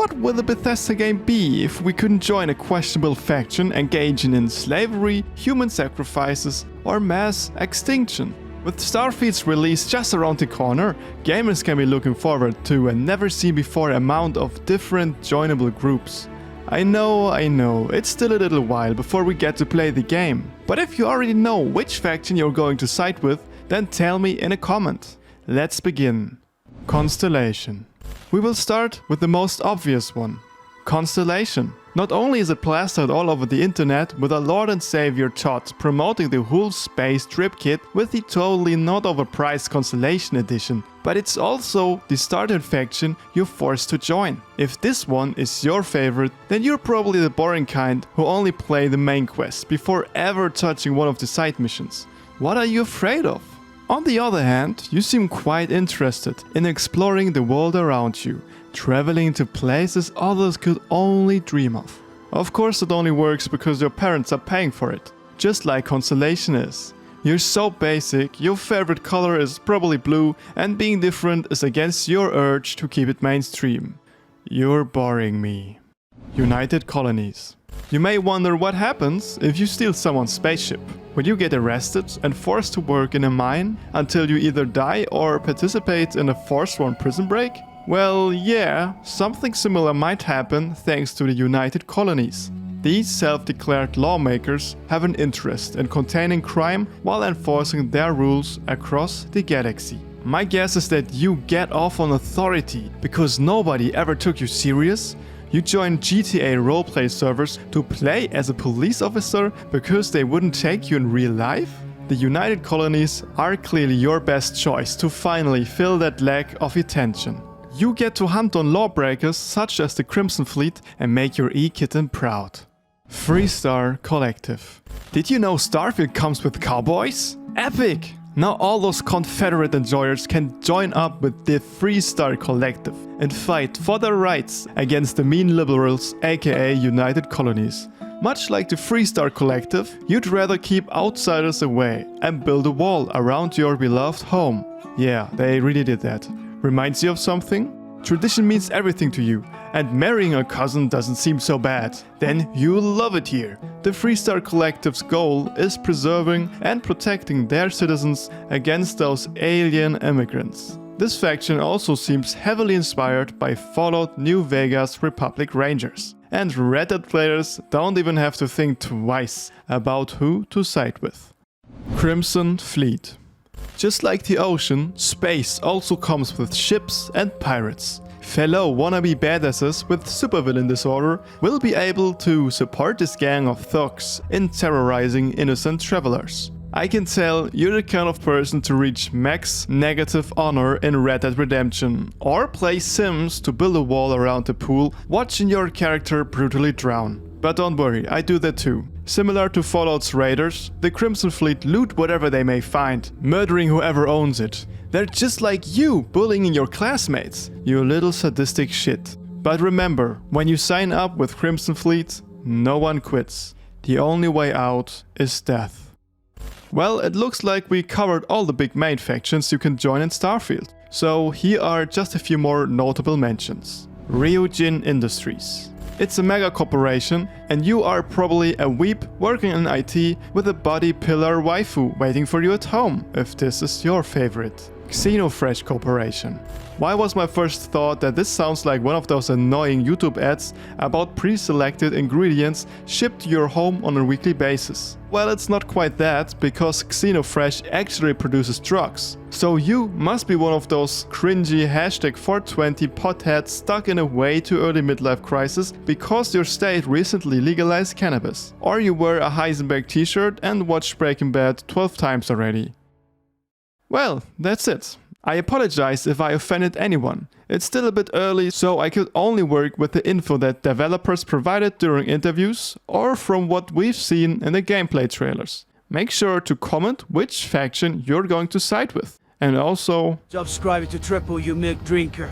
what would a Bethesda game be if we couldn't join a questionable faction engaging in slavery, human sacrifices, or mass extinction? With Starfield's release just around the corner, gamers can be looking forward to a never-seen-before amount of different joinable groups. I know, it's still a little while before we get to play the game. But if you already know which faction you're going to side with, then tell me in a comment. Let's begin. Constellation. We will start with the most obvious one. Constellation. Not only is it plastered all over the internet with a Lord and Savior Todd promoting the whole space trip kit with the totally not overpriced Constellation edition, but it's also the starter faction you're forced to join. If this one is your favorite, then you're probably the boring kind who only play the main quest before ever touching one of the side missions. What are you afraid of? On the other hand, you seem quite interested in exploring the world around you, traveling to places others could only dream of. Of course, it only works because your parents are paying for it, just like Constellation is. You're so basic, your favorite color is probably blue, and being different is against your urge to keep it mainstream. You're boring me. United Colonies. You may wonder what happens if you steal someone's spaceship. Would you get arrested and forced to work in a mine until you either die or participate in a forced-run prison break? Well, yeah, something similar might happen thanks to the United Colonies. These self-declared lawmakers have an interest in containing crime while enforcing their rules across the galaxy. My guess is that you get off on authority because nobody ever took you serious. You join GTA roleplay servers to play as a police officer because they wouldn't take you in real life? The United Colonies are clearly your best choice to finally fill that lack of attention. You get to hunt on lawbreakers such as the Crimson Fleet and make your E-Kitten proud. Freestar Collective. Did you know Starfield comes with cowboys? Epic! Now all those Confederate enjoyers can join up with the Freestar Collective and fight for their rights against the mean liberals, aka United Colonies. Much like the Freestar Collective, you'd rather keep outsiders away and build a wall around your beloved home. Yeah, they really did that. Reminds you of something? Tradition means everything to you, and marrying a cousin doesn't seem so bad. Then you'll love it here. The Freestar Collective's goal is preserving and protecting their citizens against those alien immigrants. This faction also seems heavily inspired by Fallout New Vegas Republic Rangers. And Red Dead players don't even have to think twice about who to side with. Crimson Fleet. Just like the ocean, space also comes with ships and pirates. Fellow wannabe badasses with supervillain disorder will be able to support this gang of thugs in terrorizing innocent travelers. I can tell you're the kind of person to reach max negative honor in Red Dead Redemption, or play Sims to build a wall around the pool, watching your character brutally drown. But don't worry, I do that too. Similar to Fallout's raiders, the Crimson Fleet loot whatever they may find, murdering whoever owns it. They're just like you, bullying your classmates, you little sadistic shit. But remember, when you sign up with Crimson Fleet, no one quits. The only way out is death. Well, it looks like we covered all the big main factions you can join in Starfield. So here are just a few more notable mentions. Ryujin Industries. It's a mega corporation, and you are probably a weep working in IT with a body pillar waifu waiting for you at home, if this is your favorite. Xenofresh Corporation. Why was my first thought that this sounds like one of those annoying YouTube ads about pre-selected ingredients shipped to your home on a weekly basis? Well, it's not quite that, because Xenofresh actually produces drugs. So you must be one of those cringy #420 potheads stuck in a way too early midlife crisis because your state recently legalized cannabis. Or you wear a Heisenberg t-shirt and watched Breaking Bad 12 times already. Well, that's it. I apologize if I offended anyone. It's still a bit early, so I could only work with the info that developers provided during interviews or from what we've seen in the gameplay trailers. Make sure to comment which faction you're going to side with. And also, subscribe to Triple, you milk drinker.